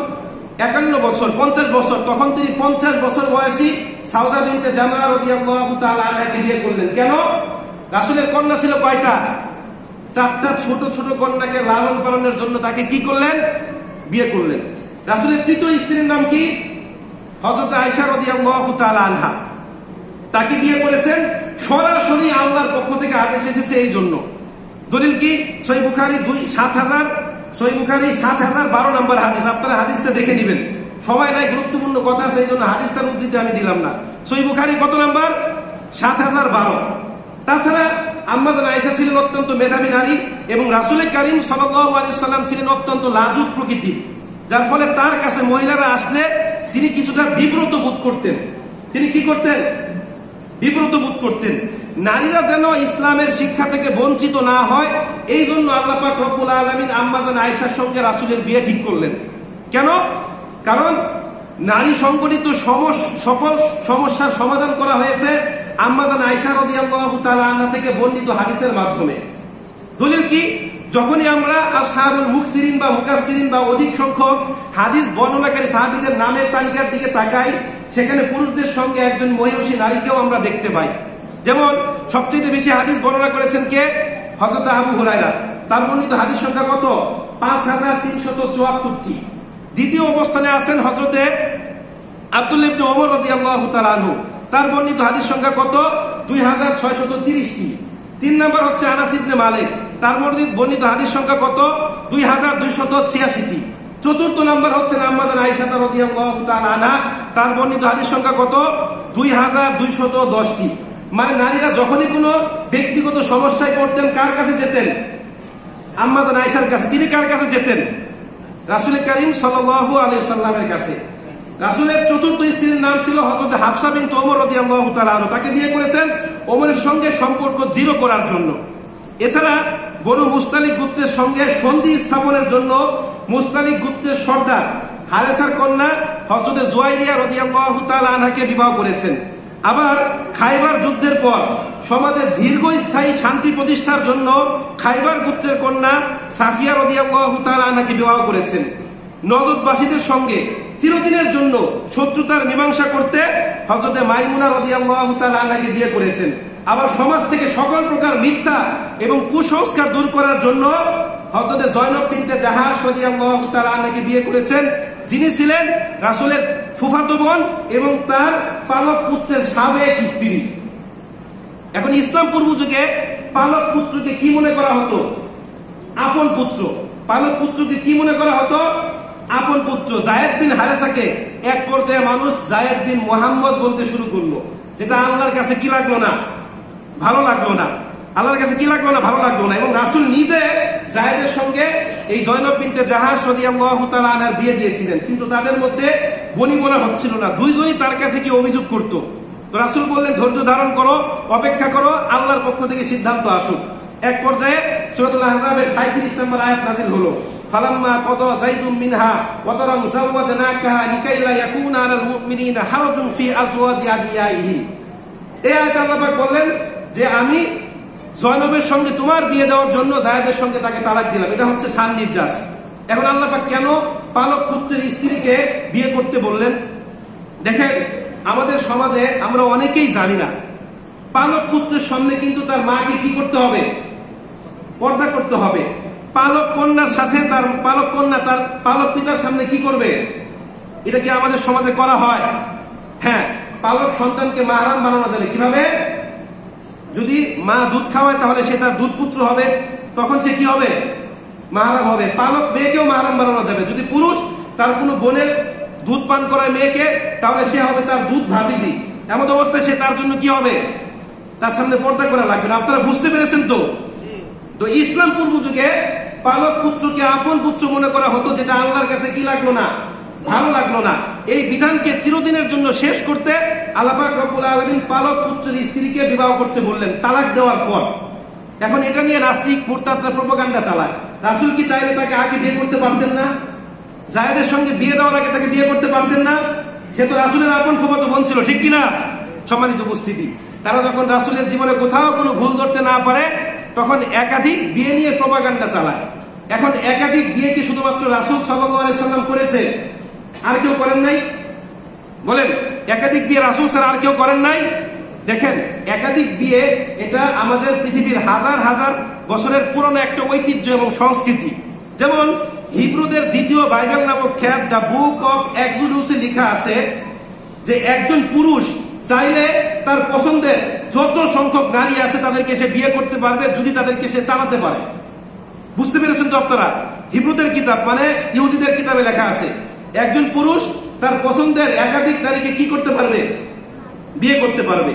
51 বছর, 50 বছর, তখন তিনি 50 বছর বয়সী সাউদা বিনতে জামাআ রাদিয়াল্লাহু তাআলা আনহাকে বিয়ে করলেন। কেন? রাসূলের কন্যা ছিল কয়টা? 4টা ছোট ছোট কন্যাকে লালন পালনের জন্য তাকে কি করলেন? বিয়ে করলেন। রাসূলের তৃতীয় স্ত্রীর নাম কি? হযরত আয়েশা রাদিয়াল্লাহু তাআলা আনহা। তাকে বিয়ে করেছেন সরাসরি আল্লাহর পক্ষ থেকে আদেশ এসেছে এই জন্য। দলিল কি? সহিহ বুখারী 7012 নম্বর হাদিস। আপনারা হাদিসটা দেখে নেবেন, সময় নাই, গুরুত্বপূর্ণ কথা আছে, এই জন্য হাদিসটার উদ্ধৃতি আমি দিলাম না। সহিহ বুখারী কত নাম্বার? 7012। তাছাড়া আম্মা জান আয়েশা ছিলেন অত্যন্ত মেধাবী নারী এবং রাসূল কারীম সাল্লাল্লাহু আলাইহি সাল্লাম ছিলেন অত্যন্ত লাজুক প্রকৃতির, যার ফলে তার কাছে মহিলারা আসলে তিনি কিছুটা বিব্রত বোধ করতেন। তিনি কি করতেন? বিব্রত বোধ করতেন। নারীরা যেন ইসলামের শিক্ষা থেকে বঞ্চিত না হয়, এই জন্য আল্লাহ পাক রব্বুল আলামিন আম্মা জান আয়েশার সঙ্গে রাসূলের বিয়ে ঠিক করলেন। কেন? কারণ নারী সংগঠিত সকল সমস্যার সমাধান করা হয়েছে আম্মা জান আয়েশা রাদিয়াল্লাহু তাআলা আনহা থেকে বর্ণিত হাদিসের মাধ্যমে। দলিল কি? যখনই আমরা আসহাবুল মুকসিরিন বা মুকাসসিরিন বা অধিক সংখ্যক হাদিস বর্ণনাকারী সাহাবীদের নামের তালিকার দিকে তাকাই, সেখানে পুরুষদের সঙ্গে একজন মহিষী নারীকেও আমরা দেখতে পাই। যেমন সবচেয়ে বেশি হাদিস বর্ণনা করেছেন কে? হযরত আবু হুরায়রা। তার বর্ণিত হাদিস সংখ্যা কত? 5374টি। দ্বিতীয় অবস্থানে আছেন হযরতে আব্দুল্লাহ ইবনে ওমর রাদিয়াল্লাহু তাআলা আনহু। তার বর্ণিত হাদিস সংখ্যা কত? 2630টি। 3 নাম্বার হচ্ছে আনাস ইবনে মালিক। তার বর্ণিত হাদিস সংখ্যা কত? 2286টি। 4র্থ নাম্বার হচ্ছে আম্মা জান আয়েশা রাদিয়াল্লাহু তাআলা আনহা। তার বর্ণিত হাদিস সংখ্যা কত? 2210টি। মানে নারীরা যখনই কোনো ব্যক্তিগত সমস্যায় পড়তেন কার কাছে যেতেন? আম্মা জান আয়েশার কাছে। তিনি কার কাছে যেতেন? রাসূল কারীম সাল্লাল্লাহু আলাইহি সাল্লামের কাছে। রাসূলের 4র্থ স্ত্রীর নাম ছিল হযরত হাফসা বিনত ওমর রাদিয়াল্লাহু তাআলা আনহা। তাকে বিয়ে করেছেন ওমরের সঙ্গে সম্পর্ক দৃঢ় করার জন্য। এছাড়া বনু মুস্তালিক গোত্রের সঙ্গে সন্ধি স্থাপনের জন্য মুস্তালিক গোত্রের সর্দার হারেসার কন্যা হযরত জুয়াইরিয়া রাদিয়াল্লাহু তাআলা আনহাকে বিবাহ করেছেন। আবার খায়বার যুদ্ধের পর সমাজের দীর্ঘস্থায়ী শান্তি প্রতিষ্ঠার জন্য খায়বার গোত্রের কন্যা সাফিয়া রাদিয়াল্লাহু তাআলা আনহাকে বিবাহ করেছেন। নজদবাসীদের সঙ্গে চিরদিনের জন্য শত্রুতার মীমাংসা করতে হযরতে মাইমুনা রাদিয়াল্লাহু তাআলা আনহাকে বিয়ে করেছেন। আবার সমাজ থেকে সকল প্রকার মিথ্যা এবং কুসংস্কার দূর করার জন্য হযরতে জয়নব বিনতে জাহাশ রাদিয়াল্লাহু তাআলা আনহাকে বিয়ে করেছেন, যিনি ছিলেন রাসূলের ফুফাতো বোন এবং তার পালক পুত্রের সাবেক স্ত্রী। এখন ইসলাম পূর্ব যুগে পালক পুত্রকে কি মনে করা হতো? আপন পুত্র। পালক পুত্রকে কি মনে করা হতো? আপন পুত্র। যায়েদ বিন হারেসাকে এক পর্যায়ে মানুষ যায়েদ বিন মুহাম্মদ বলতে শুরু করলো, যেটা আল্লাহর কাছে কি লাগলো না? ভালো লাগলো না। আল্লাহর কাছে কি লাগলো না? ভালো লাগলো না। এবং রাসূল নিজে যায়েদের সঙ্গে এই জয়নব বিনতে জাহাশ রাদিয়াল্লাহু তাআলা আনহার বিয়ে দিয়েছিলেন, কিন্তু তাদের মধ্যে বনিবনা হচ্ছিল না। দুইজনই তার কাছে কি অভিযোগ করতো। তো রাসূল বললেন, ধৈর্য ধারণ করো, অপেক্ষা করো, আল্লাহর পক্ষ থেকে সিদ্ধান্ত আসুক। এক পর্যায়ে সূরাতুল আহজাবের 37 নম্বর আয়াত নাযিল হলো, ফালাম্মা কাদা যাইদুম মিনহা ওয়াতারাম যাওয়াজনাকাহা লিকাইলা ইয়াকুনা আলাল মুমিনিনা হারাজুন ফি আজওয়াজি আদিয়াইহিম। এই আয়াতে আল্লাহ পাক বললেন যে আমি জয়নবের সঙ্গে তোমার বিয়ে দেওয়ার জন্য যায়েদের সঙ্গে তাকে তালাক দিলাম। এটা হচ্ছে শান নির্যাস। এখন আল্লাহ পাক কেন পালক পুত্রের স্ত্রীকে বিয়ে করতে বললেন? দেখেন, আমাদের সমাজে আমরা অনেকেই জানি না, পালক পুত্রের সামনে কিন্তু তার মাকে কি করতে হবে? পর্দা করতে হবে। পালক কন্যার সাথে তার পালক কন্যা তার পালক পিতার সামনে কি করবে? এটা কি আমাদের সমাজে করা হয়? হ্যাঁ, পালক সন্তানকে মাহরাম বানানো যাবে কিভাবে? যদি মা দুধ খাওয়ায় তাহলে সে তার দুধ পুত্র হবে, তখন সে কি হবে? মাহরাম হবে। পালক মেয়েকেও মাহরাম বানানো যাবে। যদি পুরুষ তার কোনো বোনের দুধ পান করায় মেয়েকে, তাহলে সে হবে তার দুধ ভাতিজি। এমন অবস্থায় সে তার জন্য কি হবে? তার সামনে পর্দা করা লাগবে না। আপনারা বুঝতে পেরেছেন তো? তো ইসলাম পূর্ব যুগে পালক পুত্রকে আপন পুত্র মনে করা হতো, যেটা আল্লাহর কাছে কি লাগলো না? ভালো লাগলো না। এই বিধানকে চিরদিনের জন্য শেষ করতে আল্লাহ পাক রব্বুল আলামিন পালক পুত্রের স্ত্রীকে বিবাহ করতে বললেন তালাক দেওয়ার পর। এখন এটা নিয়ে নাস্তিক মুরতাদরা প্রোপাগান্ডা চালায়। রাসূল কি চাইলে তাকে আগে বিয়ে করতে পারতেন না? যায়েদের সঙ্গে বিয়ে দেওয়ার আগে তাকে বিয়ে করতে পারতেন না? সে তো রাসূলের আপন ফুফাতো বোন ছিল, ঠিক কিনা? সম্মানিত উপস্থিতি, তারা যখন রাসূলের জীবনে কোথাও কোনো ভুল ধরতে না পারে, তখন একাধিক বিয়ে নিয়ে প্রোপাগান্ডা চালায়। এখন একাধিক বিয়ে কি শুধুমাত্র রাসূল সাল্লাল্লাহু আলাইহি সাল্লাম করেছে? আর কেউ করেন নাই? বলেন, একাধিক বিয়ে রাসূল ছাড়া আর কেউ করেন নাই? দেখেন, একাধিক বিয়ে এটা আমাদের পৃথিবীর হাজার হাজার বছরের পুরনো একটা ঐতিহ্য এবং সংস্কৃতি। যেমন হিব্রুদের দ্বিতীয় বাইবেল নামক খ্যাত দ্য বুক অফ এক্সোডুসে লেখা আছে যে একজন পুরুষ চাইলে তার পছন্দের যত সংখ্যক নারী আছে তাদেরকে সে বিয়ে করতে পারবে, যদি তাদেরকে সে চালাতে পারে। বুঝতে পেরেছেন তো আপনারা? হিব্রুদের কিতাব মানে ইহুদিদের কিতাবে লেখা আছে একজন পুরুষ তার পছন্দের একাধিক নারীকে কি করতে পারবে? বিয়ে করতে পারবে।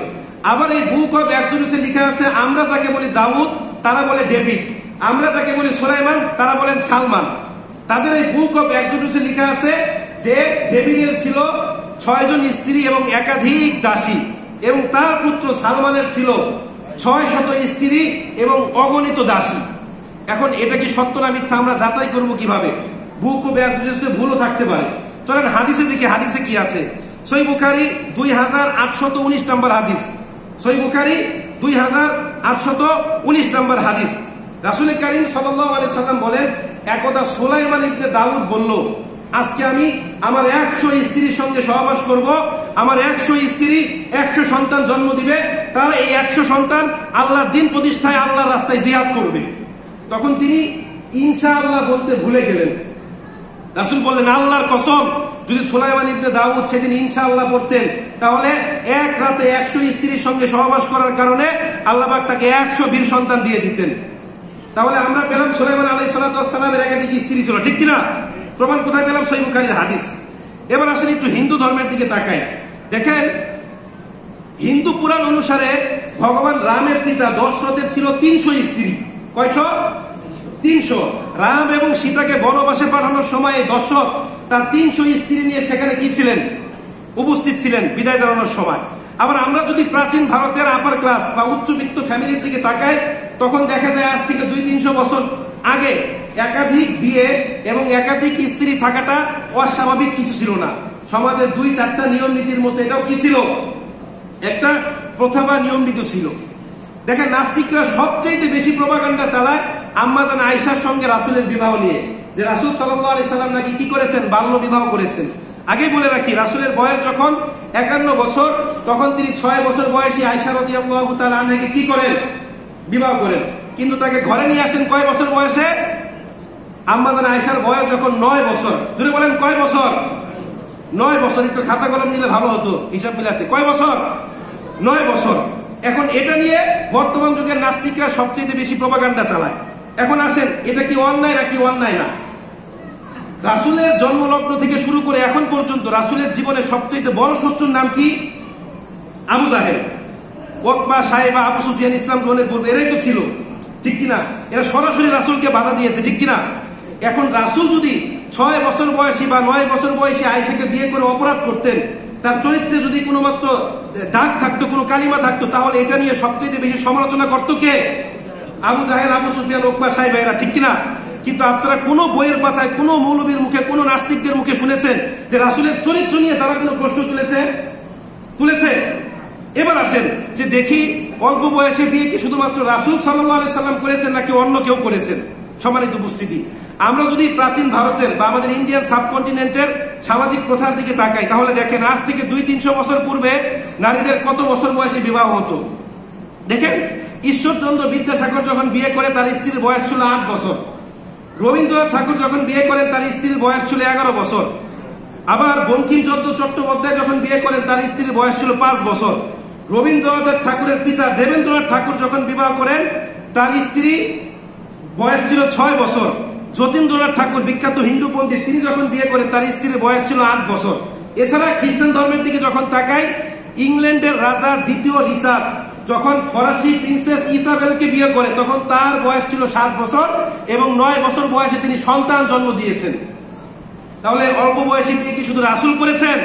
আবার এই বুক অফ এক্সোডুসে লেখা আছে আমরা যাকে বলি দাউদ তারা বলে ডেভিড, আমরা যাকে বলি সুলাইমান তারা বলেন সালমান। তাদের এই বুক অফ এক্সোডুসে লেখা আছে যে ডেভিডের ছিল 6 জন স্ত্রী এবং একাধিক দাসী, এবং তার পুত্র সালমানের ছিল 600 স্ত্রী এবং অগণিত দাসী। এখন এটা কি সত্য না মিথ্যা আমরা যাচাই করব কিভাবে? বুক অফ এক্সোডুসে ভুলও থাকতে পারে। চলেন হাদিসে দেখি, হাদিসে কি আছে। সহিহ বুখারী 2819 নম্বর হাদিস। সহিহ বুখারী 2819 নম্বর হাদিস। রাসূল কারীম সাল্লাল্লাহু আলাইহি সাল্লাম বলেন, একদা সুলাইমান ইবনে দাউদ বলল, আজকে আমি আমার 100 স্ত্রীর সঙ্গে সহবাস করব, আমার 100 স্ত্রী 100 সন্তান জন্ম দিবে, তারা এই 100 সন্তান আল্লাহর দ্বীন প্রতিষ্ঠায় আল্লাহর রাস্তায় জিহাদ করবে। তখন তিনি ইনশাআল্লাহ বলতে ভুলে গেলেন। রাসূল বললেন, আল্লাহর কসম, যদি সুলাইমান ইবনে দাউদ সেদিন ইনশাআল্লাহ পড়তেন, তাহলে এক রাতে 100 স্ত্রীর সঙ্গে সহবাস করার কারণে আল্লাহ পাক তাকে 100 বীর সন্তান দিয়ে দিতেন। তাহলে আমরা পেলাম সুলাইমান আলাইহিস সালাতু ওয়াস সালামের একাধিক স্ত্রী ছিল, ঠিক কিনা? প্রমাণ কোথায় পেলাম? সহিহ বুখারীর হাদিস। এবার আসলে একটু হিন্দু ধর্মের দিকে তাকাই। দেখেন, হিন্দু পুরাণ অনুসারে ভগবান রামের পিতা দশরথের ছিল 300 স্ত্রী। কয়শো? 300। রাম এবং সীতাকে বনবাসে পাঠানোর সময় দশরথ তার 300 স্ত্রী নিয়ে সেখানে কি ছিলেন? উপস্থিত ছিলেন বিদায় জানানোর সময়। আবার আমরা যদি প্রাচীন ভারতের আপার ক্লাস বা উচ্চবিত্ত ফ্যামিলির দিকে তাকাই, তখন দেখা যায় আজ থেকে 200-300 বছর আগে একাধিক বিয়ে এবং একাধিক স্ত্রী থাকাটা অস্বাভাবিক কিছু ছিল না। সমাজের 2-4টা নিয়ম নীতির মতো এটাও কি ছিল? একটা প্রথা বা নিয়ম নীতি ছিল। দেখেন, নাস্তিকরা সবচেয়ে বেশি প্রপাগান্ডা চালায় আম্মা জান আয়েশার সঙ্গে রাসূলের বিবাহ নিয়ে, যে রাসূল সাল্লাল্লাহু আলাইহি সাল্লাম নাকি কি করেছেন, বাল্য বিবাহ করেছেন। আগে বলে রাখি, রাসূলের বয়স যখন 51 বছর, তখন তিনি 6 বছর বয়সী আয়েশা রাদিয়াল্লাহু তাআলা আনহাকে কি করেন, বিবাহ করেন। কিন্তু তাকে ঘরে নিয়ে আসেন কয় বছর বয়সে? আম্মা জান আয়েশার বয়স যখন 9 বছর। জুড়ে বলেন কয় বছর? 9 বছর। একটু খাতা কলম নিলে ভালো হতো হিসাব মিলাতে। কয় বছর? 9 বছর। এখন এটা নিয়ে বর্তমান যুগের নাস্তিকরা সবচেয়ে বেশি প্রপাগান্ডা চালায়। এখন আসেন, এটা কি অন্যায় নাকি অন্যায় না? রাসূলের জন্মলগ্ন থেকে শুরু করে এখন পর্যন্ত রাসূলের জীবনের সবচেয়ে বড় শত্রুর নাম কি? আবু জাহেল, ওকবা, সাইবা, আবু সুফিয়ান ইসলাম গ্রহণের পূর্বে এরাই তো ছিল, ঠিক কিনা? এরা সরাসরি রাসূলকে বাধা দিয়েছে, ঠিক কিনা? এখন রাসূল যদি 6 বছর বয়সী বা 9 বছর বয়সী আয়েশাকে বিয়ে করে অপরাধ করতেন, তার চরিত্রে যদি কোনো মাত্র দাগ থাকতো, কোনো কালিমা থাকতো, তাহলে এটা নিয়ে সবচেয়ে বেশি সমালোচনা করতো কে? আবু জাহেল, আবু সুফিয়ান, ওকবা, সাইবা, এরা, ঠিক কিনা? কিন্তু আপনারা কোনো বইয়ের পাতায়, কোনো মৌলবীর মুখে, কোনো নাস্তিকদের মুখে শুনেছেন যে রাসূলের চরিত্র নিয়ে তারা কোনো প্রশ্ন তুলেছে? এবার আসেন যে দেখি, অল্প বয়সে বিয়ে কি শুধুমাত্র রাসূল সাল্লাল্লাহু আলাইহি সাল্লাম করেছেন নাকি অন্য কেউ করেছেন? সম্মানিত উপস্থিতি, আমরা যদি প্রাচীন ভারতের বা আমাদের ইন্ডিয়ান সাবকন্টিনেন্টের সামাজিক প্রথার দিকে তাকাই, তাহলে দেখেন আজ থেকে 200-300 বছর পূর্বে নারীদের কত বছর বয়সে বিবাহ হতো। দেখেন, ঈশ্বরচন্দ্র বিদ্যাসাগর যখন বিয়ে করে তার স্ত্রীর বয়স ছিল 8 বছর। রবীন্দ্রনাথ ঠাকুর যখন বিয়ে করেন তার স্ত্রীর বয়স ছিল 11 বছর। আবার বঙ্কিমচন্দ্র চট্টোপাধ্যায় যখন বিয়ে করেন তার স্ত্রীর বয়স ছিল 5 বছর। রবীন্দ্রনাথ ঠাকুরের পিতা দেবেন্দ্রনাথ ঠাকুর যখন বিবাহ করেন তার স্ত্রী বয়স ছিল 6 বছর। যতীন্দ্রনাথ ঠাকুর, বিখ্যাত হিন্দু পণ্ডিত, তিনি যখন বিয়ে করেন তার স্ত্রীর বয়স ছিল 8 বছর। এছাড়া খ্রিস্টান ধর্মের দিকে যখন তাকাই, ইংল্যান্ডের রাজা দ্বিতীয় রিচার্ড যখন ফরাসি প্রিন্সেস ইসাবেলকে বিয়ে করে তখন তার বয়স ছিল 7 বছর এবং 9 বছর বয়সে তিনি সন্তান জন্ম দিয়েছেন। তাহলে অল্প বয়সে বিয়ে কি শুধু রাসূল করেছেন?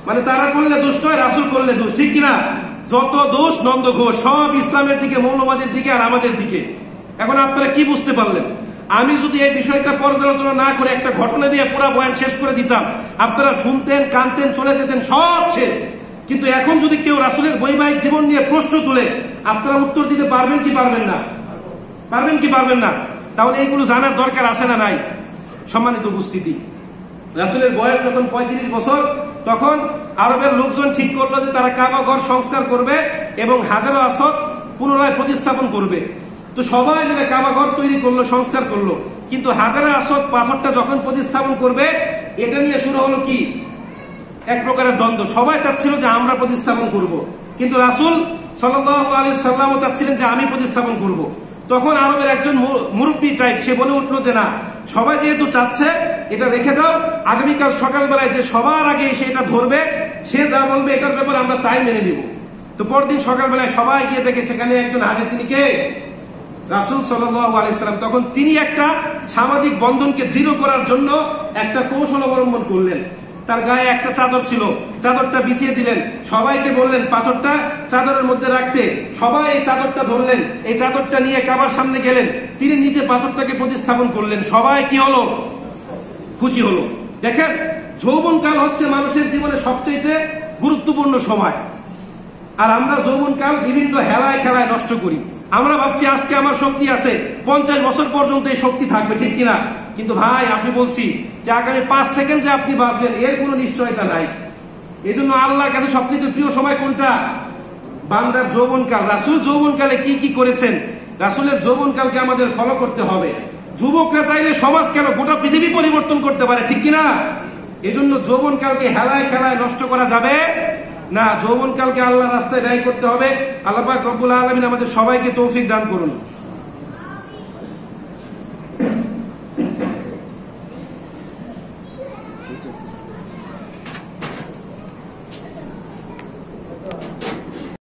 মানে তারা করলে দোষ নয়, রাসূল করলে দোষ, ঠিক কিনা? যত দোষ নন্দ ঘোষ, সব ইসলামের দিকে, মৌলবাদের দিকে আর আমাদের দিকে। এখন আপনারা কি বুঝতে পারলেন? আমি যদি এই বিষয়টা পর্যালোচনা না করে একটা ঘটনা দিয়ে পুরো বয়ান শেষ করে দিতাম, আপনারা শুনতেন, কানতেন, চলে যেতেন, সব শেষ। কিন্তু এখন যদি কেউ রাসূলের বৈবাহিক জীবন নিয়ে প্রশ্ন তুলে, আপনারা উত্তর দিতে পারবেন কি পারবেন না? পারবেন কি পারবেন না? তাহলে এইগুলো জানার দরকার আছে না নাই? সম্মানিত উপস্থিতি, রাসূলের বয়স যখন 35 বছর, তখন আরবের লোকজন ঠিক করলো যে তারা কাবা ঘর সংস্কার করবে এবং হাজার আসওয়াদ পুনরায় প্রতিস্থাপন করবে। তো সবাই মিলে কাবা ঘর তৈরি করলো, সংস্কার করলো। কিন্তু হাজার আসওয়াদ পাথরটা যখন প্রতিস্থাপন করবে, এটা নিয়ে শুরু হলো কি এক প্রকারের দ্বন্দ্ব। সবাই চাচ্ছিল যে আমরা প্রতিস্থাপন করব, কিন্তু রাসূল সাল্লাল্লাহু আলাইহি সাল্লাম চাচ্ছিলেন যে আমি প্রতিস্থাপন করব। তখন আরবের একজন মুরব্বী টাইপ সে বলে উঠলো যে না, সবাই যেহেতু চাচ্ছে এটা রেখে দাও, আগামীকাল সকালবেলায় যে সবার আগে এসে এটা ধরবে সে যা বলবে এটার ব্যাপারে আমরা তাই মেনে নিব। তো পরদিন সকালবেলায় সবাই গিয়ে দেখে সেখানে একজন হাজির, তিনি কে? রাসূল সাল্লাল্লাহু আলাইহি সাল্লাম। তখন তিনি একটা সামাজিক বন্ধনকে দৃঢ় করার জন্য একটা কৌশল অবলম্বন করলেন। তার গায়ে একটা চাদর ছিল, চাদরটা বিছিয়ে দিলেন, সবাইকে বললেন পাথরটা চাদরের মধ্যে রাখতে। সবাই এই চাদরটা ধরলেন, এই চাদরটা নিয়ে কাবার সামনে গেলেন, তিনি নিজে পাথরটাকে প্রতিস্থাপন করলেন। সবাই কি হলো? খুশি হলো। দেখেন, যৌবনকাল হচ্ছে মানুষের জীবনে সবচেয়ে গুরুত্বপূর্ণ সময়, আর আমরা যৌবনকাল বিভিন্ন হেলায় খেলায় নষ্ট করি। আমরা ভাবছি আজকে আমার শক্তি আছে, 50 বছর পর্যন্ত এই শক্তি থাকবে, ঠিক কিনা? কিন্তু ভাই, আপনি বলছি যে আগামী 5 সেকেন্ড যে আপনি বাঁচবেন এর কোনো নিশ্চয়তা নাই। এই জন্য আল্লাহর কাছে সবচেয়ে প্রিয় সময় কোনটা? বান্দার যৌবনকাল। রাসূল যৌবনকালে কি কি করেছেন, রাসূলের যৌবনকালকে আমাদের ফলো করতে হবে। যুবকরা চাইলে সমাজ কেন গোটা পৃথিবী পরিবর্তন করতে পারে, ঠিক কিনা? এই জন্য যৌবনকালকে হেলায় খেলায় নষ্ট করা যাবে না। যৌবনকালকে আল্লাহর রাস্তায় ব্যয় করতে হবে। আল্লাহ পাক রব্বুল আলামিন আমাদের সবাইকে তৌফিক দান করুন।